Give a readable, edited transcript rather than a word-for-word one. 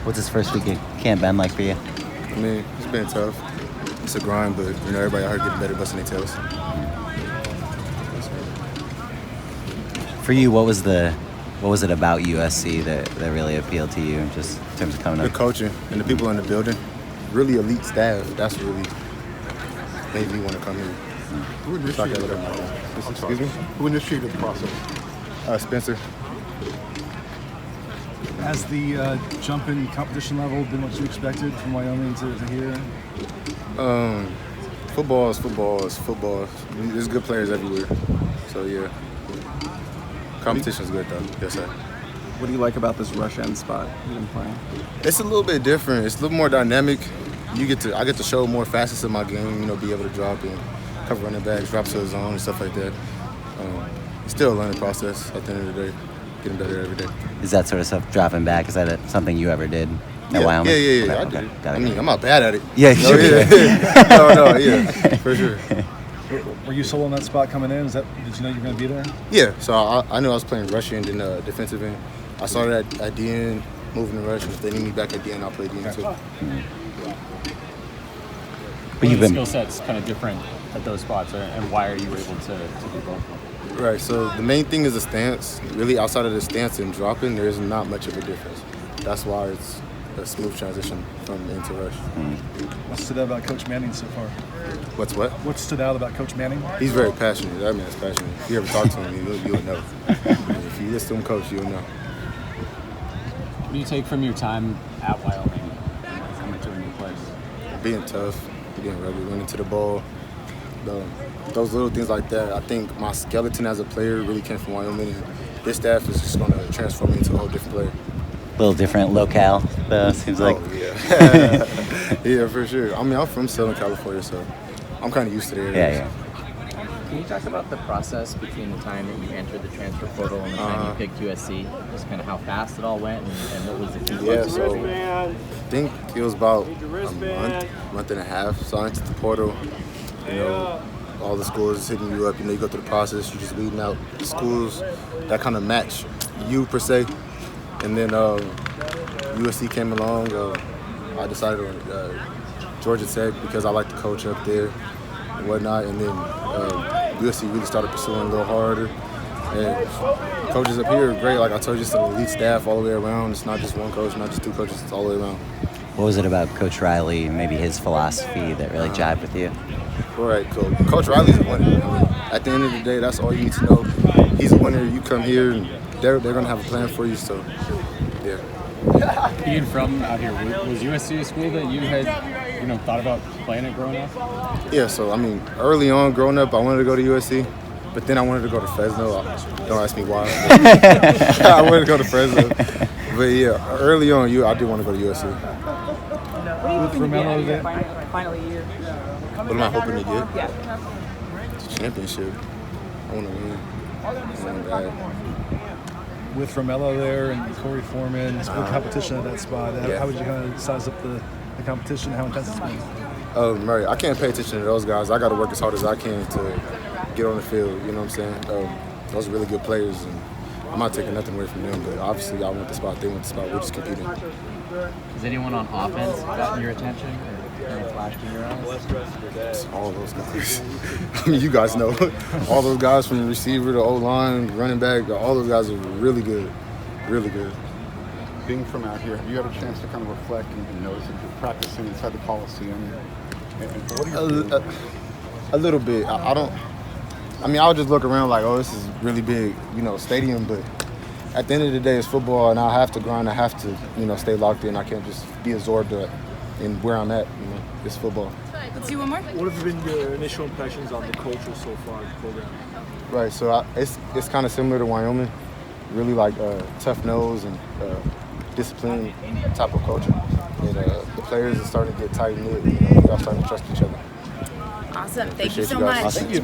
What's this first week of camp been like for you? I mean, it's been tough. It's a grind, but everybody out here getting better, busting their tails. For you, what was it about USC that really appealed to you, just in terms of coming The up? coaching and the people in the building, really elite staff. That's really made me want to come here. Who initiated that? Excuse me? Who initiated the process? Spencer. Has the jump in competition level been what you expected from Wyoming to here? Football is football. There's good players everywhere. So, yeah. Competition's good, though. Yes, sir. What do you like about this rush end spot you've been playing? It's a little bit different. It's a little more dynamic. I get to show more facets of my game, be able to drop and cover running backs, drop to the zone and stuff like that. It's still a learning process at the end of the day, getting better every day. Is that sort of stuff dropping back? Is that something you ever did at Wyoming? Yeah. Okay, I okay. did. Got it. I mean, I'm not bad at it. Yeah, sure. Yeah, for sure. Were you solo in that spot coming in? Did you know you were going to be there? Yeah, so I knew I was playing rush end and defensive end. I started at DN, moving to rush, and if they need me back at DN, I'll play DN too. But you've the been skill set's kind of different at those spots, and why are you able to do both? Right, so the main thing is the stance. Really, outside of the stance and dropping, there's not much of a difference. That's why it's a smooth transition from into rush. What stood out about Coach Manning so far? What's what? What stood out about Coach Manning? He's very passionate. That man's passionate. If you ever talk to him, you'll know. If you listen to him coach, you'll know. What do you take from your time at Wyoming coming to a new place? Being tough, being rugged, running to the ball, those little things like that. I think my skeleton as a player really came from Wyoming. And this staff is just going to transform me into a whole different player. a little different locale, though, seems like. Oh, yeah. Yeah, for sure. I mean, I'm from Southern California, so I'm kind of used to the area. Yeah. Can you talk about the process between the time that you entered the transfer portal and the time you picked USC? Just kind of how fast it all went and what was the key? Yeah, so I think it was about a month and a half. So I entered the portal. All the schools hitting you up. You go through the process. You're just weeding out the schools that kind of match you per se. And then USC came along. I decided on Georgia Tech because I like the coach up there and whatnot. And then USC really started pursuing a little harder. And coaches up here are great. Like I told you, it's an elite staff all the way around. It's not just one coach, not just two coaches. It's all the way around. What was it about Coach Riley, maybe his philosophy, that really jived with you? All right, cool. Coach Riley's a winner. At the end of the day, that's all you need to know. He's a winner. You come here, and they're going to have a plan for you. So, yeah. Being from out here, was USC a school that you had, thought about playing at growing up? Yeah. So I mean, early on, growing up, I wanted to go to USC, but then I wanted to go to Fresno. Don't ask me why. I wanted to go to Fresno, but yeah, early on, I did want to go to USC. With Romello there? Final year. What am I hoping to get? Yeah. It's a championship. I want to win. I want that. With Romello there and Corey Foreman, it's good competition at that spot. Yeah. How would you kind of size up the competition, how intense it's been? Murray, I can't pay attention to those guys. I got to work as hard as I can to get on the field. You know what I'm saying? Those are really good players, and I'm not taking nothing away from them. But obviously, I want the spot. They want the spot. We're just competing. Has anyone on offense gotten your attention or kind of flashed in your eyes? All those guys. I mean, you guys know. All those guys from the receiver to O-line, running back, all those guys are really good. Really good. Being from out here, have you had a chance to kind of reflect and notice that you're practicing inside the Coliseum? And what are you doing? A little bit. I'll just look around like, oh, this is really big, stadium, but at the end of the day, it's football, and I have to grind. I have to, stay locked in. I can't just be absorbed in where I'm at. It's football. Let's do one more. What have been your initial impressions on the culture so far in the program? Right, so it's kind of similar to Wyoming. Really like tough nose and disciplined type of culture. And the players are starting to get tight knit. Y'all starting to trust each other. Awesome. Thank you Appreciate so you guys. much. Thank you.